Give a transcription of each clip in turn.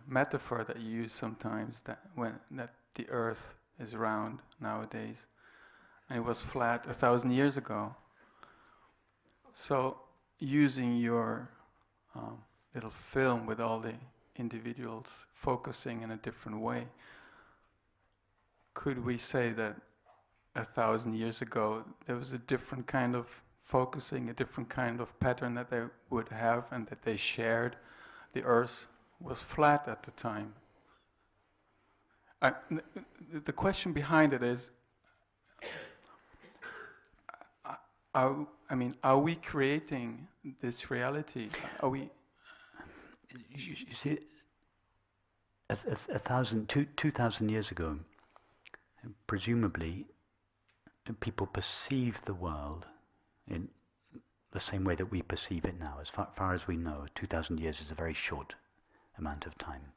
metaphor that you use sometimes, that the Earth is round nowadays, and it was flat 1,000 years ago. So, using your little film with all the individuals focusing in a different way, could we say that 1,000 years ago there was a different kind of focusing, a different kind of pattern that they would have and that they shared? The Earth was flat at the time. The question behind it is, are we creating this reality? Are we? You see, 2,000 years ago, presumably, people perceived the world in the same way that we perceive it now. As far as we know, 2,000 years is a very short amount of time.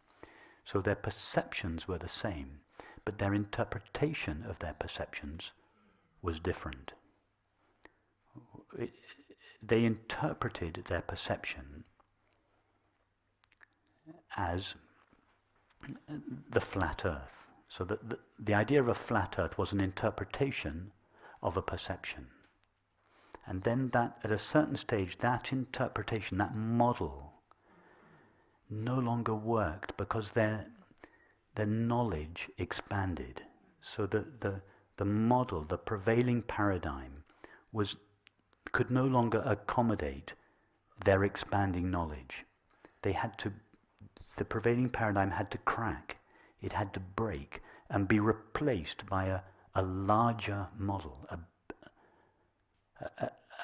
So their perceptions were the same, but their interpretation of their perceptions was different. They interpreted their perception as the flat Earth. So the idea of a flat Earth was an interpretation of a perception. And then that, at a certain stage, that interpretation, that model, no longer worked because their knowledge expanded. So the model, the prevailing paradigm, could no longer accommodate their expanding knowledge. The prevailing paradigm had to crack, it had to break and be replaced by a larger model,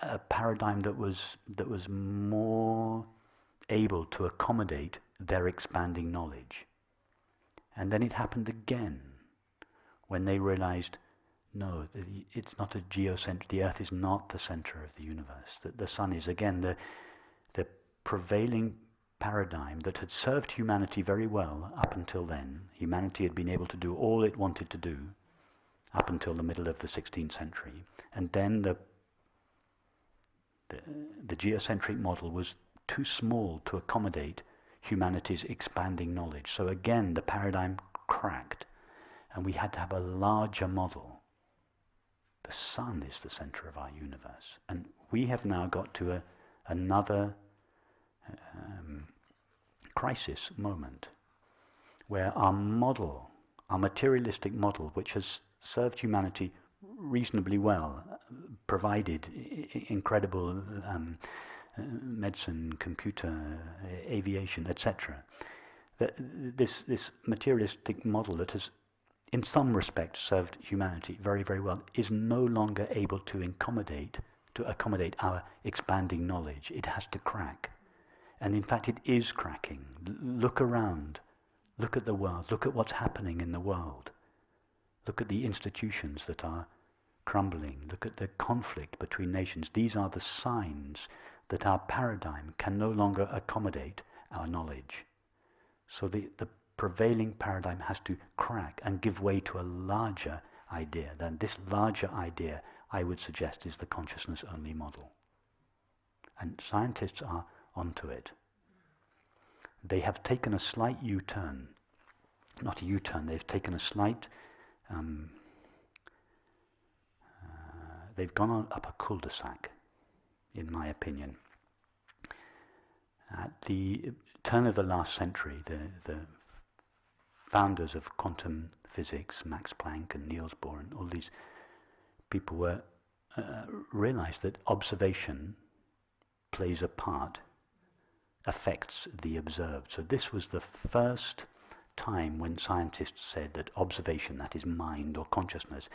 a paradigm that was more able to accommodate their expanding knowledge. And then it happened again when they realized, no, it's not a geocentric, the Earth is not the center of the universe, that the Sun is. Again, the prevailing paradigm that had served humanity very well up until then. Humanity had been able to do all it wanted to do up until the middle of the 16th century. And then the geocentric model was too small to accommodate humanity's expanding knowledge. So again, the paradigm cracked, and we had to have a larger model. The Sun is the center of our universe. And we have now got to another crisis moment where our model, our materialistic model, which has served humanity reasonably well, provided incredible medicine, computer, aviation, etc. This materialistic model that has, in some respects, served humanity very, very well, is no longer able to accommodate our expanding knowledge. It has to crack. And in fact, it is cracking. Look around. Look at the world. Look at what's happening in the world. Look at the institutions that are crumbling. Look at the conflict between nations. These are the signs that our paradigm can no longer accommodate our knowledge. So the prevailing paradigm has to crack and give way to a larger idea. Then this larger idea, I would suggest, is the consciousness-only model. And scientists are onto it. They have taken a slight U-turn. Not a U-turn, they've taken a slight... they've gone up a cul-de-sac, in my opinion. At the turn of the last century, the founders of quantum physics, Max Planck and Niels Bohr, and all these people realized that observation plays a part, affects the observed. So this was the first time when scientists said that observation, that is mind or consciousness,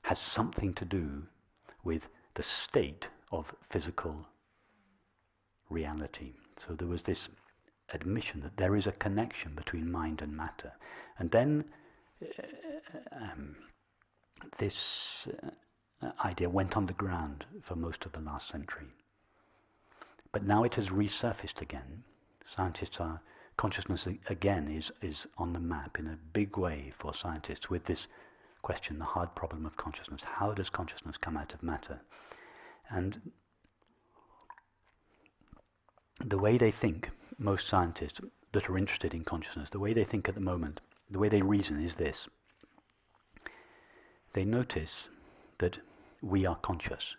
has something to do with the state of physical reality. So there was this admission that there is a connection between mind and matter. And then this idea went underground for most of the last century. But now it has resurfaced again. Consciousness again is on the map in a big way for scientists with this question, the hard problem of consciousness. How does consciousness come out of matter? And the way they think, most scientists, that are interested in consciousness, the way they think at the moment, the way they reason is this. They notice that we are conscious.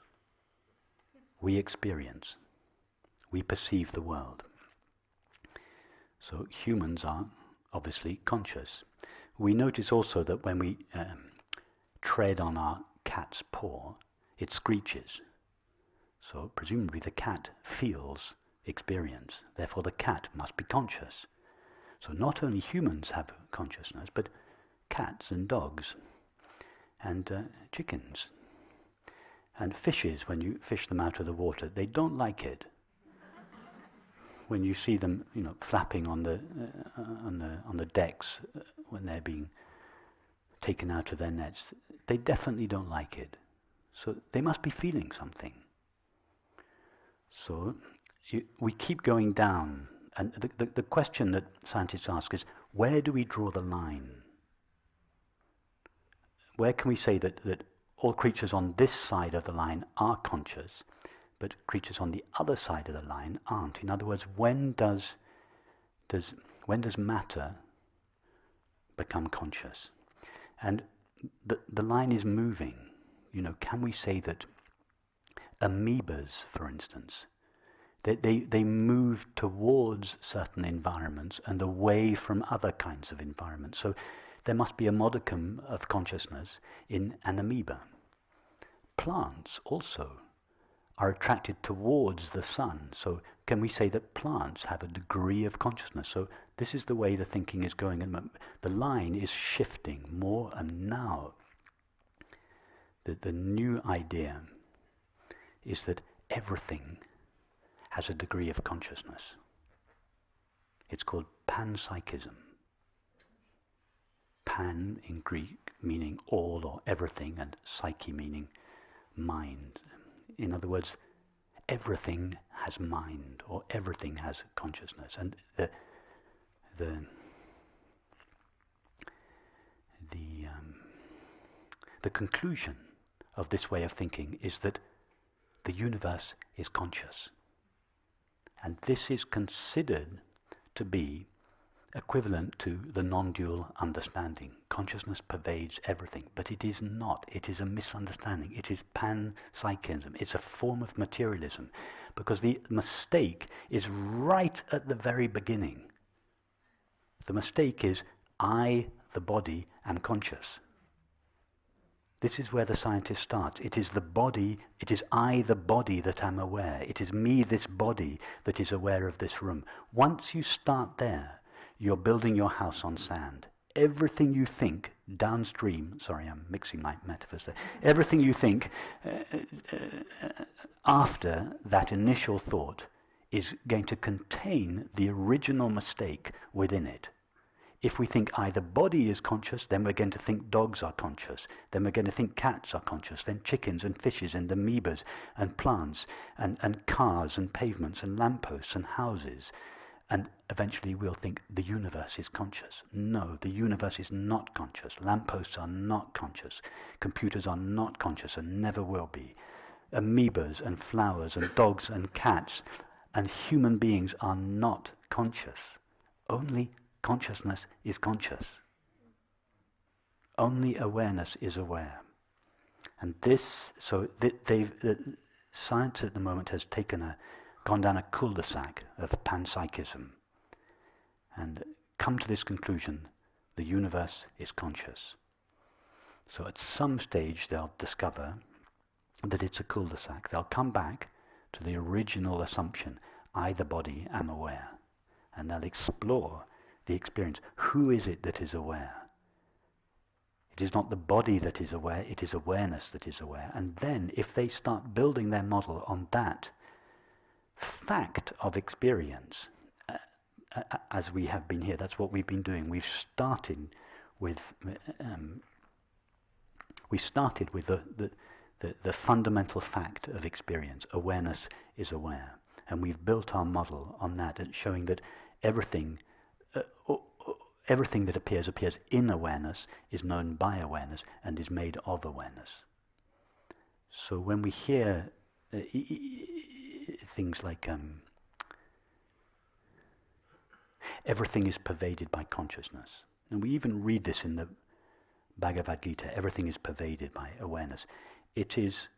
We experience. We perceive the world. So humans are obviously conscious. We notice also that when we tread on our cat's paw, it screeches. So presumably the cat feels experience. Therefore the cat must be conscious. So not only humans have consciousness, but cats and dogs and chickens and fishes. When you fish them out of the water, they don't like it. When you see them, flapping on the decks when they're being taken out of their nets, they definitely don't like it. So they must be feeling something. So we keep going down, and the question that scientists ask is, where do we draw the line? Where can we say that all creatures on this side of the line are conscious, but creatures on the other side of the line aren't? In other words, when does matter become conscious? And the line is moving. Can we say that amoebas, for instance, they move towards certain environments and away from other kinds of environments? So there must be a modicum of consciousness in an amoeba. Plants also are attracted towards the sun. So can we say that plants have a degree of consciousness? So this is the way the thinking is going at the moment. The line is shifting more, and now the new idea is that everything has a degree of consciousness. It's called panpsychism. Pan in Greek meaning all or everything, and psyche meaning mind. In other words, everything has mind, or everything has consciousness. And the conclusion of this way of thinking is that the universe is conscious. And this is considered to be equivalent to the non-dual understanding. Consciousness pervades everything, but it is not. It is a misunderstanding. It is panpsychism. It's a form of materialism, because the mistake is right at the very beginning. The mistake is, I, the body, am conscious. This is where the scientist starts. It is the body, it is I, the body, that am aware. It is me, this body, that is aware of this room. Once you start there, you're building your house on sand. Everything you think downstream, sorry, I'm mixing my metaphors there. Everything you think after that initial thought is going to contain the original mistake within it. If we think either body is conscious, then we're going to think dogs are conscious. Then we're going to think cats are conscious. Then chickens and fishes and amoebas and plants and cars and pavements and lampposts and houses. And eventually we'll think the universe is conscious. No, the universe is not conscious. Lampposts are not conscious. Computers are not conscious and never will be. Amoebas and flowers and dogs and cats and human beings are not conscious. Only consciousness is conscious. Only awareness is aware. And this, so science at the moment has gone down a cul-de-sac of panpsychism and come to this conclusion: the universe is conscious. So at some stage they'll discover that it's a cul-de-sac. They'll come back to the original assumption, I, the body, am aware. And they'll explore the experience. Who is it that is aware? It is not the body that is aware, it is awareness that is aware. And then if they start building their model on that fact of experience, as we have been here, that's what we've been doing. We've started with the fundamental fact of experience. Awareness is aware. And we've built our model on that, and showing that everything that appears in awareness, is known by awareness, and is made of awareness. So when we hear things like everything is pervaded by consciousness. And we even read this in the Bhagavad Gita, everything is pervaded by awareness. It is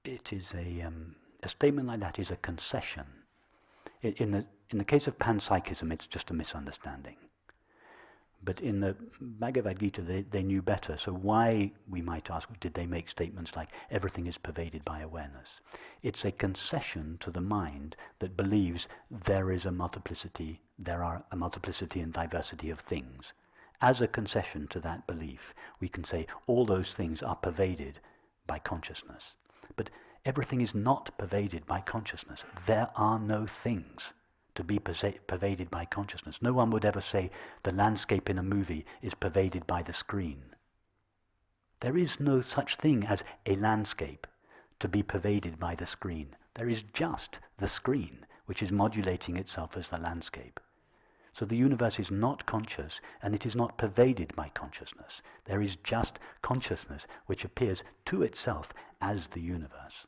a statement like that is a concession. In the case of panpsychism, it's just a misunderstanding. But in the Bhagavad Gita, they knew better. So why, we might ask, did they make statements like, everything is pervaded by awareness? It's a concession to the mind that believes there is a multiplicity, there are a multiplicity and diversity of things. As a concession to that belief, we can say all those things are pervaded by consciousness. But everything is not pervaded by consciousness. There are no things to be pervaded by consciousness. No one would ever say the landscape in a movie is pervaded by the screen. There is no such thing as a landscape to be pervaded by the screen. There is just the screen, which is modulating itself as the landscape. So the universe is not conscious, and it is not pervaded by consciousness. There is just consciousness, which appears to itself as the universe.